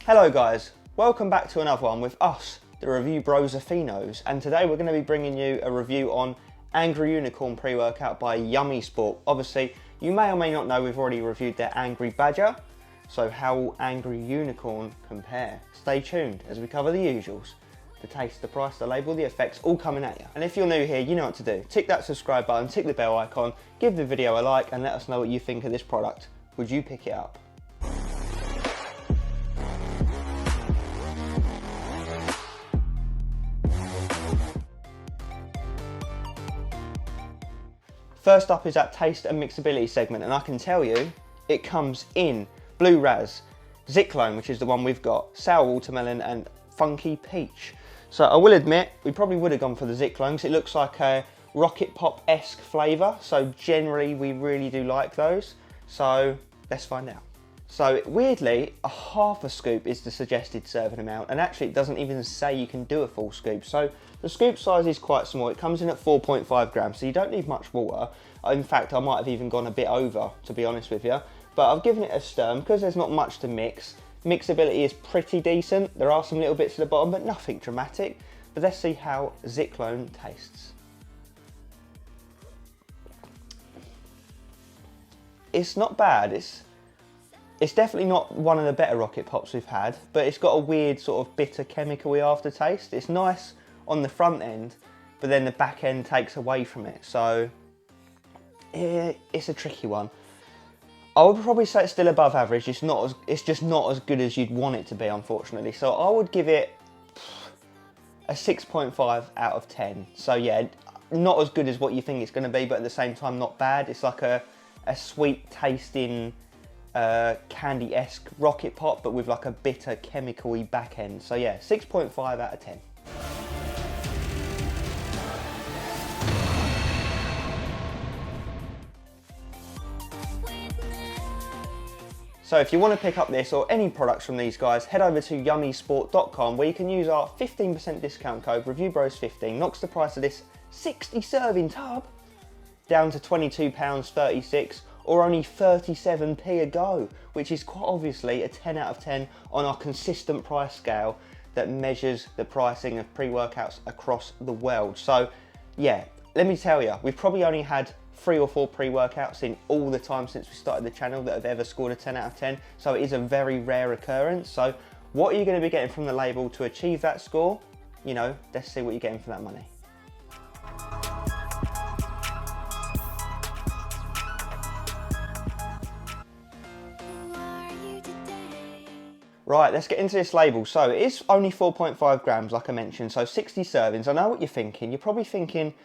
Hello guys, welcome back to another one with us, the Review Bros Afinos, and today we're going to be bringing you a review on Angry Unicorn pre-workout by Yummy Sport. Obviously, you may or may not know we've already reviewed their Angry Badger, so how will Angry Unicorn compare? Stay tuned as we cover the usuals. The taste, the price, the label, the effects, all coming at you. And if you're new here, you know what to do. Tick that subscribe button, tick the bell icon, give the video a like, and let us know what you think of this product. Would you pick it up? First up is that taste and mixability segment, and I can tell you, it comes in Blue Raz, Zyklone, which is the one we've got, Sour Watermelon, and Funky Peach. So I will admit, we probably would have gone for the Zyklone because it looks like a Rocket Pop-esque flavour, so generally we really do like those. So let's find out. So weirdly, a half a scoop is the suggested serving amount, and actually it doesn't even say you can do a full scoop. So the scoop size is quite small. It comes in at 4.5 grams, so you don't need much water. In fact, I might have even gone a bit over, to be honest with you. But I've given it a stir because there's not much to mix. Mixability is pretty decent. There are some little bits at the bottom, but nothing dramatic. But let's see how Zyklone tastes. It's not bad. It's definitely not one of the better Rocket Pops we've had, but it's got a weird sort of bitter chemical-y aftertaste. It's nice on the front end, but then the back end takes away from it. So yeah, it's a tricky one. I would probably say it's still above average. It's just not as good as you'd want it to be, unfortunately. So I would give it a 6.5 out of 10. So yeah, not as good as what you think it's going to be, but at the same time not bad. It's like a sweet tasting candy-esque Rocket Pop, but with like a bitter chemical-y back end. So yeah, 6.5 out of 10. So if you want to pick up this or any products from these guys, head over to yummysport.com where you can use our 15% discount code ReviewBros15. Knocks the price of this 60 serving tub down to £22.36 or only 37p a go, which is quite obviously a 10 out of 10 on our consistent price scale that measures the pricing of pre-workouts across the world. So yeah, let me tell you, we've probably only had 3 or 4 pre-workouts in all the time since we started the channel that have ever scored a 10 out of 10. So it is a very rare occurrence. So what are you going to be getting from the label to achieve that score? You know, let's see what you're getting for that money. Right, let's get into this label. So it is only 4.5 grams, like I mentioned, so 60 servings. I know what you're thinking. You're probably thinking,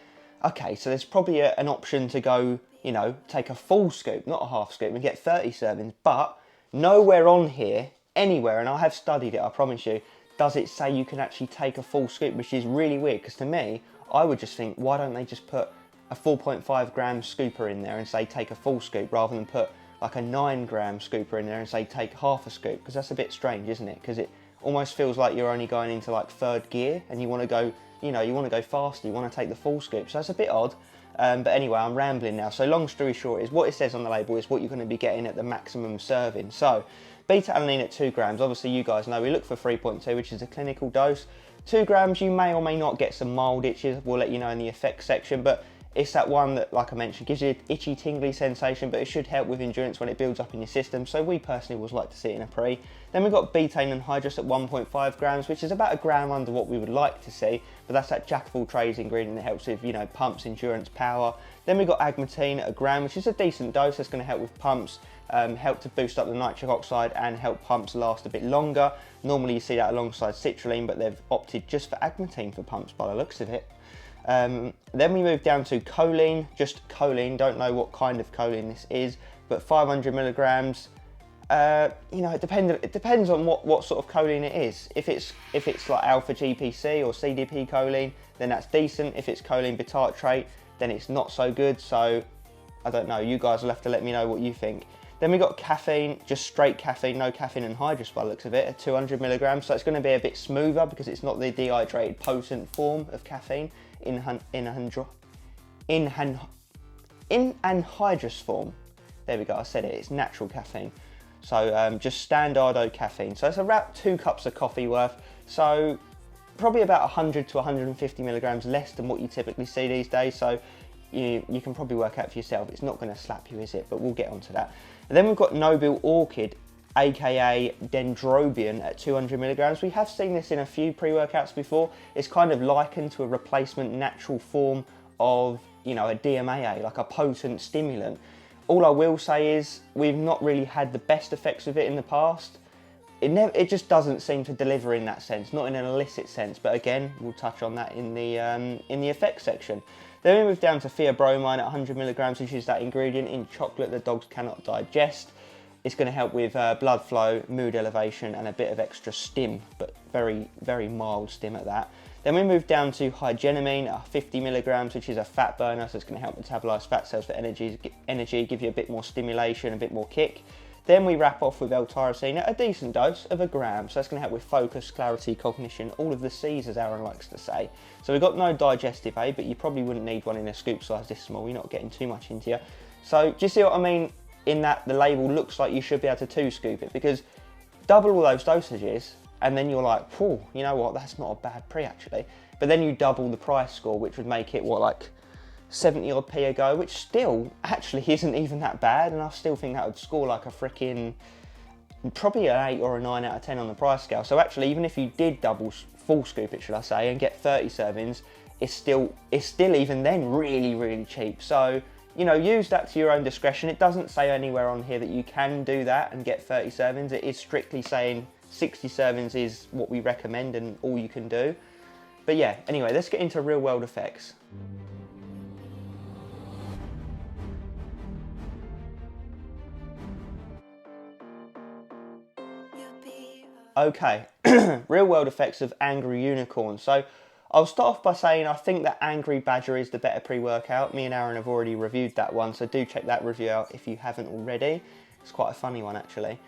okay, so there's probably an option to go, you know, take a full scoop, not a half scoop, and get 30 servings. But nowhere on here, anywhere, and I have studied it, I promise you, does it say you can actually take a full scoop, which is really weird, because to me, I would just think, why don't they just put a 4.5 gram scooper in there and say take a full scoop, rather than put like a 9 gram scooper in there and say take half a scoop, because that's a bit strange, isn't it? Because it almost feels like you're only going into like third gear and you want to go, you know, you want to go faster, you want to take the full scoop. So that's a bit odd, but anyway, I'm rambling now. So long story short is what it says on the label is what you're going to be getting at the maximum serving. So beta alanine at 2 grams, obviously you guys know we look for 3.2, which is a clinical dose. 2 grams, you may or may not get some mild itches. We'll let you know in the effects section, but it's that one that, like I mentioned, gives you an itchy, tingly sensation, but it should help with endurance when it builds up in your system. So we personally always like to see it in a pre. Then we've got betaine anhydrous at 1.5 grams, which is about a gram under what we would like to see, but that's that jack of all trades ingredient that helps with, you know, pumps, endurance, power. Then we've got agmatine at a gram, which is a decent dose. That's going to help with pumps, help to boost up the nitric oxide and help pumps last a bit longer. Normally you see that alongside citrulline, but they've opted just for agmatine for pumps by the looks of it. Then we move down to choline, just choline, don't know what kind of choline this is, but 500 milligrams. You know, it depends on what sort of choline it is. If it's like alpha GPC or CDP choline, then that's decent. If it's choline bitartrate, then it's not so good. So I don't know, you guys will have to let me know what you think. Then we got caffeine, just straight caffeine, no caffeine anhydrous by the looks of it, at 200 milligrams. So it's going to be a bit smoother because it's not the dehydrated, potent form of caffeine in anhydrous form. There we go, I said it, it's natural caffeine. So just standardo caffeine. So it's about 2 cups of coffee worth. So probably about 100 to 150 milligrams less than what you typically see these days. So you can probably work out for yourself. It's not going to slap you, is it? But we'll get onto that. And then we've got Noble Orchid, aka Dendrobium, at 200 milligrams. We have seen this in a few pre-workouts before. It's kind of likened to a replacement natural form of, you know, a DMAA, like a potent stimulant. All I will say is we've not really had the best effects of it in the past. It just doesn't seem to deliver in that sense, not in an illicit sense. But again, we'll touch on that in the effects section. Then we move down to theobromine at 100 milligrams, which is that ingredient in chocolate that dogs cannot digest. It's going to help with blood flow, mood elevation, and a bit of extra stim, but very, very mild stim at that. Then we move down to hygenoamine at 50 milligrams, which is a fat burner, so it's going to help metabolize fat cells for energy, give you a bit more stimulation, a bit more kick. Then we wrap off with L-tyrosine at a decent dose of 1 gram, so that's going to help with focus, clarity, cognition, all of the C's, as Aaron likes to say. So we've got no digestive aid, but you probably wouldn't need one in a scoop size this small. You're not getting too much into you. So do you see what I mean? In that the label looks like you should be able to 2-scoop it, because double all those dosages and then you're like, whew, you know what, that's not a bad pre actually. But then you double the price score, which would make it, what, like 70 odd p a go, which still actually isn't even that bad, and I still think that would score like a freaking, probably an 8 or a 9 out of 10 on the price scale. So actually, even if you did full scoop it, should I say, and get 30 servings, it's still even then really, really cheap. So, you know, use that to your own discretion. It doesn't say anywhere on here that you can do that and get 30 servings. It is strictly saying 60 servings is what we recommend and all you can do. But yeah, anyway, let's get into real world effects. Okay, real world effects of Angry Unicorn. So I'll start off by saying I think that Angry Badger is the better pre-workout. Me and Aaron have already reviewed that one, so do check that review out if you haven't already. It's quite a funny one actually.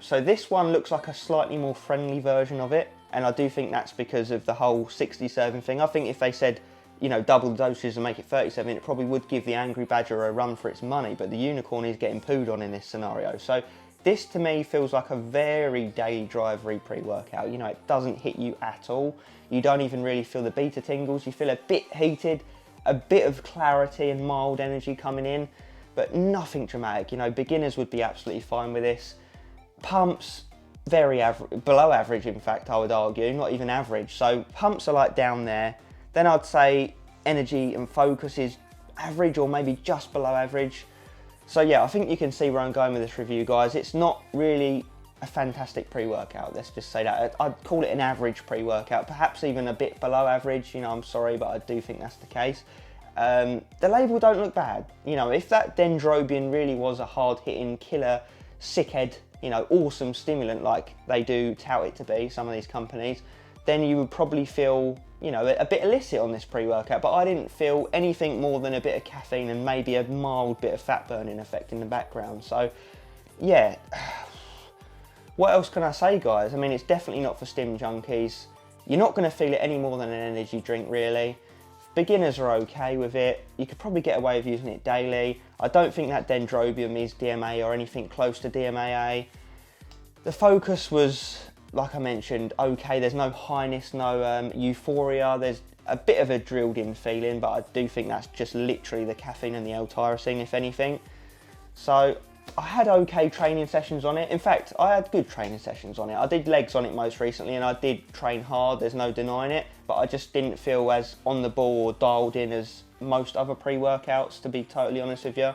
So this one looks like a slightly more friendly version of it, and I do think that's because of the whole 60 serving thing. I think if they said, you know, double the dosages and make it 37, it probably would give the Angry Badger a run for its money, but the Unicorn is getting pooed on in this scenario. So this to me feels like a very daily drivery pre-workout. You know, it doesn't hit you at all. You don't even really feel the beta tingles. You feel a bit heated, a bit of clarity and mild energy coming in, but nothing dramatic. You know, beginners would be absolutely fine with this. Pumps, very average, below average in fact, I would argue, not even average. So pumps are like down there. Then I'd say energy and focus is average or maybe just below average. So yeah, I think you can see where I'm going with this review, guys. It's not really a fantastic pre-workout, let's just say that. I'd call it an average pre-workout, perhaps even a bit below average. You know, I'm sorry, but I do think that's the case. The label don't look bad. You know, if that Dendrobium really was a hard-hitting killer, sickhead, you know, awesome stimulant like they do tout it to be, some of these companies, then you would probably feel, you know, a bit illicit on this pre-workout. But I didn't feel anything more than a bit of caffeine and maybe a mild bit of fat burning effect in the background. So yeah, what else can I say, guys? I mean, it's definitely not for stim junkies. You're not going to feel it any more than an energy drink, really. Beginners are okay with it. You could probably get away with using it daily. I don't think that Dendrobium is DMA or anything close to DMAA. The focus was, like I mentioned, okay. There's no highness, no euphoria. There's a bit of a drilled in feeling, but I do think that's just literally the caffeine and the L-tyrosine, if anything. So I had okay training sessions on it. In fact, I had good training sessions on it. I did legs on it most recently and I did train hard, there's no denying it, but I just didn't feel as on the ball or dialed in as most other pre-workouts, to be totally honest with you.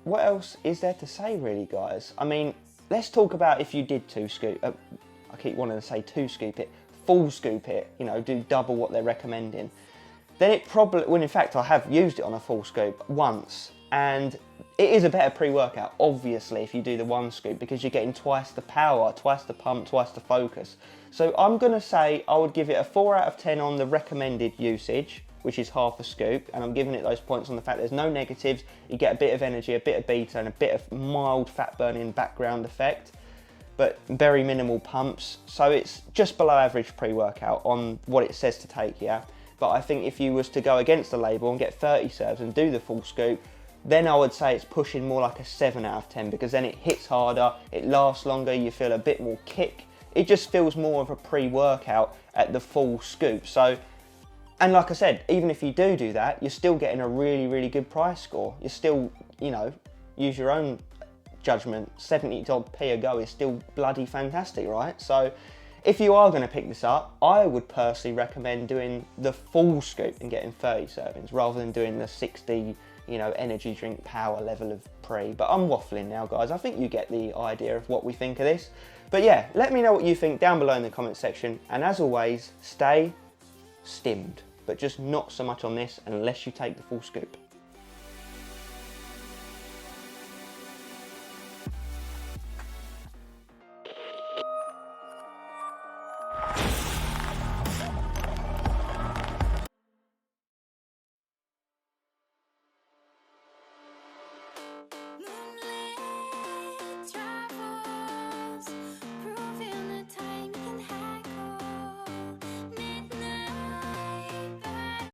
What else is there to say really, guys? I mean, let's talk about if you did two-scoop, I keep wanting to say two-scoop it, full scoop it, you know, do double what they're recommending. Then it probably, well in fact I have used it on a full scoop once, and it is a better pre-workout, obviously, if you do the one scoop, because you're getting twice the power, twice the pump, twice the focus. So I'm gonna say I would give it a 4 out of 10 on the recommended usage, which is half a scoop, and I'm giving it those points on the fact there's no negatives. You get a bit of energy, a bit of beta, and a bit of mild fat burning background effect, but very minimal pumps. So it's just below average pre-workout on what it says to take here. But I think if you was to go against the label and get 30 serves and do the full scoop, then I would say it's pushing more like a 7 out of 10, because then it hits harder, it lasts longer, you feel a bit more kick. It just feels more of a pre-workout at the full scoop. So, and like I said, even if you do that, you're still getting a really, really good price score. You're still, you know, use your own judgment, 70 odd p a go is still bloody fantastic, right? So if you are going to pick this up, I would personally recommend doing the full scoop and getting 30 servings rather than doing the 60, you know, energy drink power level of pre. But I'm waffling now, guys. I think you get the idea of what we think of this. But yeah, let me know what you think down below in the comment section. And as always, stay stimmed, but just not so much on this unless you take the full scoop.